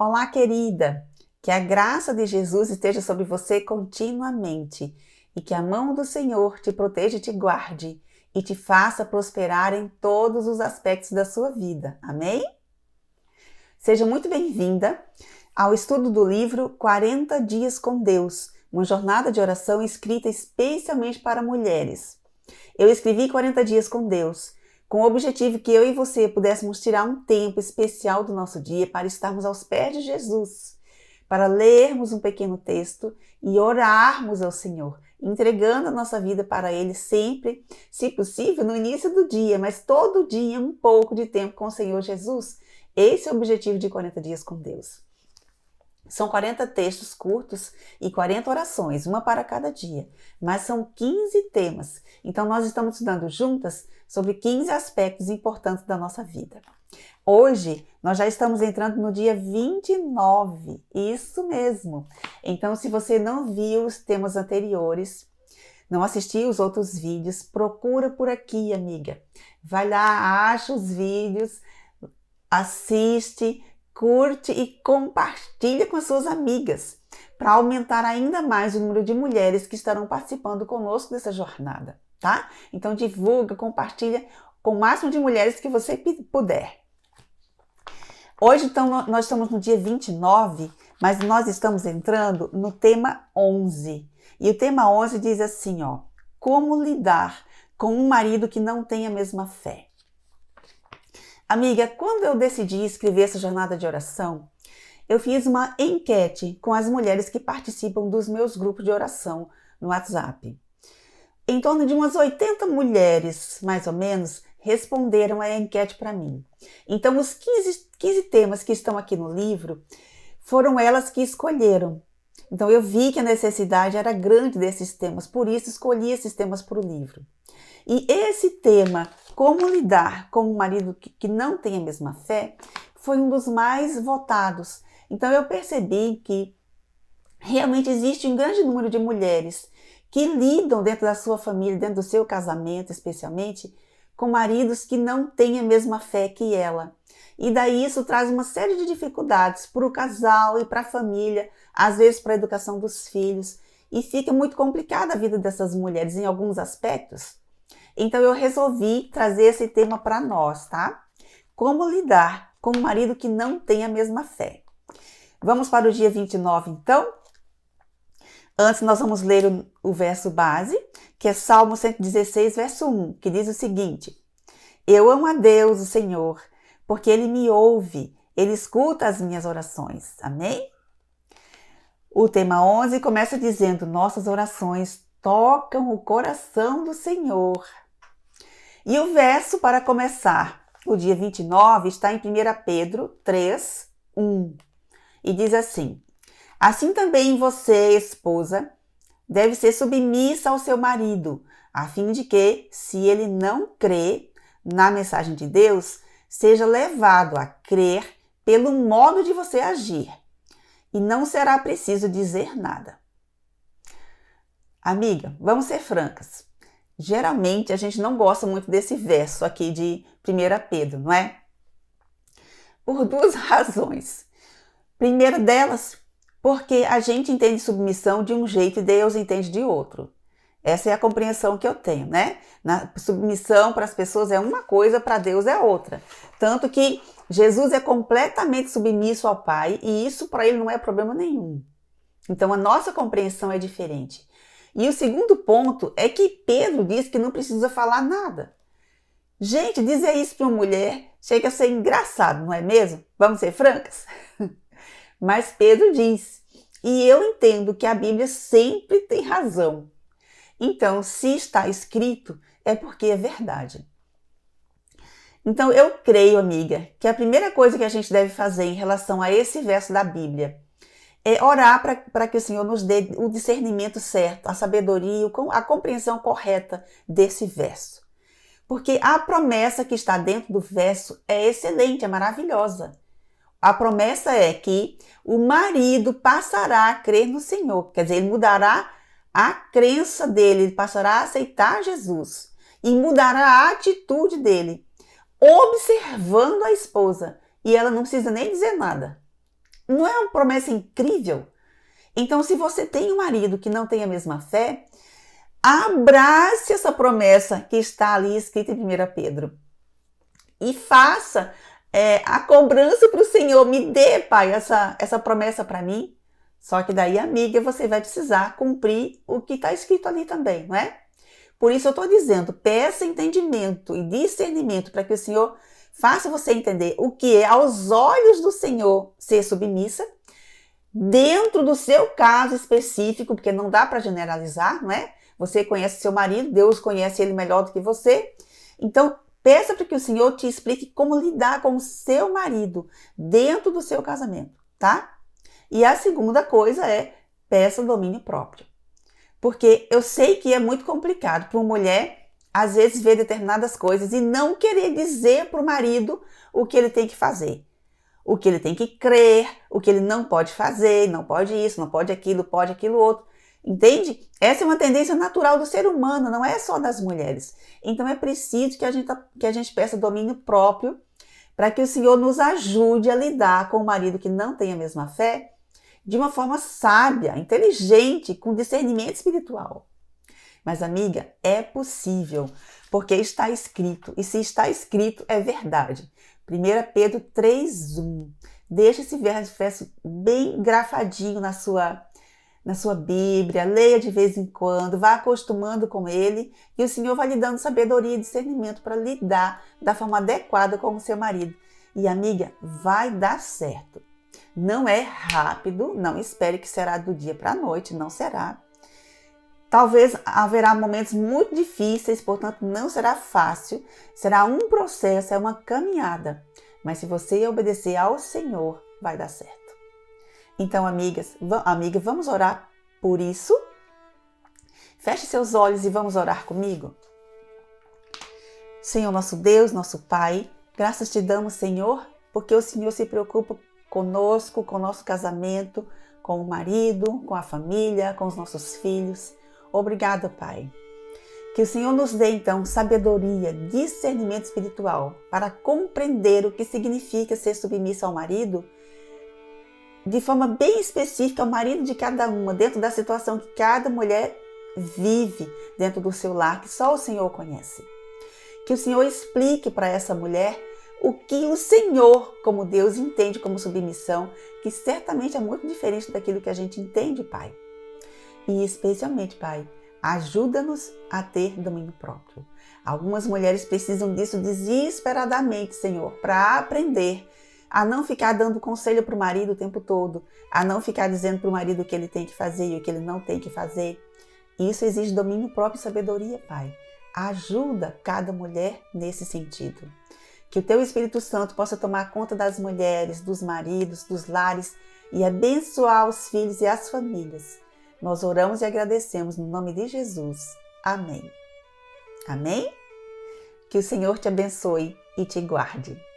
Olá, querida! Que a graça de Jesus esteja sobre você continuamente e que a mão do Senhor te proteja e te guarde e te faça prosperar em todos os aspectos da sua vida. Amém? Seja muito bem-vinda ao estudo do livro 40 Dias com Deus, uma jornada de oração escrita especialmente para mulheres. Eu escrevi 40 Dias com Deus, com o objetivo que eu e você pudéssemos tirar um tempo especial do nosso dia para estarmos aos pés de Jesus, para lermos um pequeno texto e orarmos ao Senhor, entregando a nossa vida para Ele sempre, se possível, no início do dia, mas todo dia um pouco de tempo com o Senhor Jesus. Esse é o objetivo de 40 Dias com Deus. São 40 textos curtos e 40 orações, uma para cada dia, mas são 15 temas. Então nós estamos estudando juntas sobre 15 aspectos importantes da nossa vida. Hoje nós já estamos entrando no dia 29, isso mesmo. Então se você não viu os temas anteriores, não assistiu os outros vídeos, procura por aqui, amiga. Vai lá, acha os vídeos, assiste, curte e compartilha com as suas amigas para aumentar ainda mais o número de mulheres que estarão participando conosco dessa jornada, tá? Então divulga, compartilha com o máximo de mulheres que você puder. Hoje, então, nós estamos no dia 29, mas nós estamos entrando no tema 11. E o tema 11 diz assim, ó: como lidar com um marido que não tem a mesma fé? Amiga, quando eu decidi escrever essa jornada de oração, eu fiz uma enquete com as mulheres que participam dos meus grupos de oração no WhatsApp. Em torno de umas 80 mulheres, mais ou menos, responderam a enquete para mim. Então, os 15 temas que estão aqui no livro, foram elas que escolheram. Então, eu vi que a necessidade era grande desses temas, por isso escolhi esses temas para o livro. E esse tema, como lidar com um marido que não tem a mesma fé, foi um dos mais votados. Então eu percebi que realmente existe um grande número de mulheres que lidam dentro da sua família, dentro do seu casamento especialmente, com maridos que não têm a mesma fé que ela. E daí isso traz uma série de dificuldades para o casal e para a família, às vezes para a educação dos filhos. E fica muito complicada a vida dessas mulheres em alguns aspectos. Então eu resolvi trazer esse tema para nós, tá? Como lidar com um marido que não tem a mesma fé. Vamos para o dia 29, então? Antes nós vamos ler o verso base, que é Salmo 116, verso 1, que diz o seguinte: eu amo a Deus, o Senhor, porque Ele me ouve, Ele escuta as minhas orações. Amém? O tema 11 começa dizendo: nossas orações tocam o coração do Senhor. E o verso para começar o dia 29 está em 1 Pedro 3, 1. E diz assim: assim também você, esposa, deve ser submissa ao seu marido, a fim de que, se ele não crê na mensagem de Deus, seja levado a crer pelo modo de você agir. E não será preciso dizer nada. Amiga, vamos ser francas. Geralmente a gente não gosta muito desse verso aqui de 1 Pedro, não é? Por duas razões. Primeira delas, porque a gente entende submissão de um jeito e Deus entende de outro. Essa é a compreensão que eu tenho, né? Na submissão para as pessoas é uma coisa, para Deus é outra. Tanto que Jesus é completamente submisso ao Pai e isso para ele não é problema nenhum. Então a nossa compreensão é diferente. E o segundo ponto é que Pedro diz que não precisa falar nada. Gente, dizer isso para uma mulher chega a ser engraçado, não é mesmo? Vamos ser francas? Mas Pedro diz, e eu entendo que a Bíblia sempre tem razão. Então, se está escrito, é porque é verdade. Então, eu creio, amiga, que a primeira coisa que a gente deve fazer em relação a esse verso da Bíblia é orar para que o Senhor nos dê o discernimento certo, a sabedoria, a compreensão correta desse verso. Porque a promessa que está dentro do verso é excelente, é maravilhosa. A promessa é que o marido passará a crer no Senhor, quer dizer, ele mudará a crença dele, ele passará a aceitar Jesus e mudará a atitude dele, observando a esposa, e ela não precisa nem dizer nada. Não é uma promessa incrível? Então, se você tem um marido que não tem a mesma fé, abrace essa promessa que está ali escrita em 1 Pedro. E faça a cobrança para o Senhor. Me dê, Pai, essa promessa para mim. Só que daí, amiga, você vai precisar cumprir o que está escrito ali também, não é? Por isso eu estou dizendo, peça entendimento e discernimento para que o Senhor faça você entender o que é, aos olhos do Senhor, ser submissa, dentro do seu caso específico, porque não dá para generalizar, não é? Você conhece seu marido, Deus conhece ele melhor do que você. Então, peça para que o Senhor te explique como lidar com o seu marido dentro do seu casamento, tá? E a segunda coisa é, peça o domínio próprio. Porque eu sei que é muito complicado para uma mulher, às vezes, ver determinadas coisas e não querer dizer para o marido o que ele tem que fazer. O que ele tem que crer, o que ele não pode fazer, não pode isso, não pode aquilo outro. Entende? Essa é uma tendência natural do ser humano, não é só das mulheres. Então é preciso que a gente peça domínio próprio para que o Senhor nos ajude a lidar com o marido que não tem a mesma fé de uma forma sábia, inteligente, com discernimento espiritual. Mas, amiga, é possível, porque está escrito, e se está escrito, é verdade. 1 Pedro 3:1. Deixa esse verso bem grafadinho na sua Bíblia, leia de vez em quando, vá acostumando com ele, e o Senhor vai lhe dando sabedoria e discernimento para lidar da forma adequada com o seu marido. E, amiga, vai dar certo. Não é rápido, não espere que será do dia para a noite, não será. Talvez haverá momentos muito difíceis, portanto não será fácil, será um processo, é uma caminhada. Mas se você obedecer ao Senhor, vai dar certo. Então, amiga, vamos orar por isso? Feche seus olhos e vamos orar comigo? Senhor, nosso Deus, nosso Pai, graças te damos, Senhor, porque o Senhor se preocupa conosco, com o nosso casamento, com o marido, com a família, com os nossos filhos. Obrigada, Pai. Que o Senhor nos dê, então, sabedoria, discernimento espiritual para compreender o que significa ser submissa ao marido de forma bem específica ao marido de cada uma, dentro da situação que cada mulher vive dentro do seu lar, que só o Senhor conhece. Que o Senhor explique para essa mulher o que o Senhor, como Deus, entende como submissão, que certamente é muito diferente daquilo que a gente entende, Pai. E especialmente, Pai, ajuda-nos a ter domínio próprio. Algumas mulheres precisam disso desesperadamente, Senhor, para aprender a não ficar dando conselho para o marido o tempo todo, a não ficar dizendo para o marido o que ele tem que fazer e o que ele não tem que fazer. Isso exige domínio próprio e sabedoria, Pai. Ajuda cada mulher nesse sentido. Que o Teu Espírito Santo possa tomar conta das mulheres, dos maridos, dos lares e abençoar os filhos e as famílias. Nós oramos e agradecemos no nome de Jesus. Amém. Amém? Que o Senhor te abençoe e te guarde.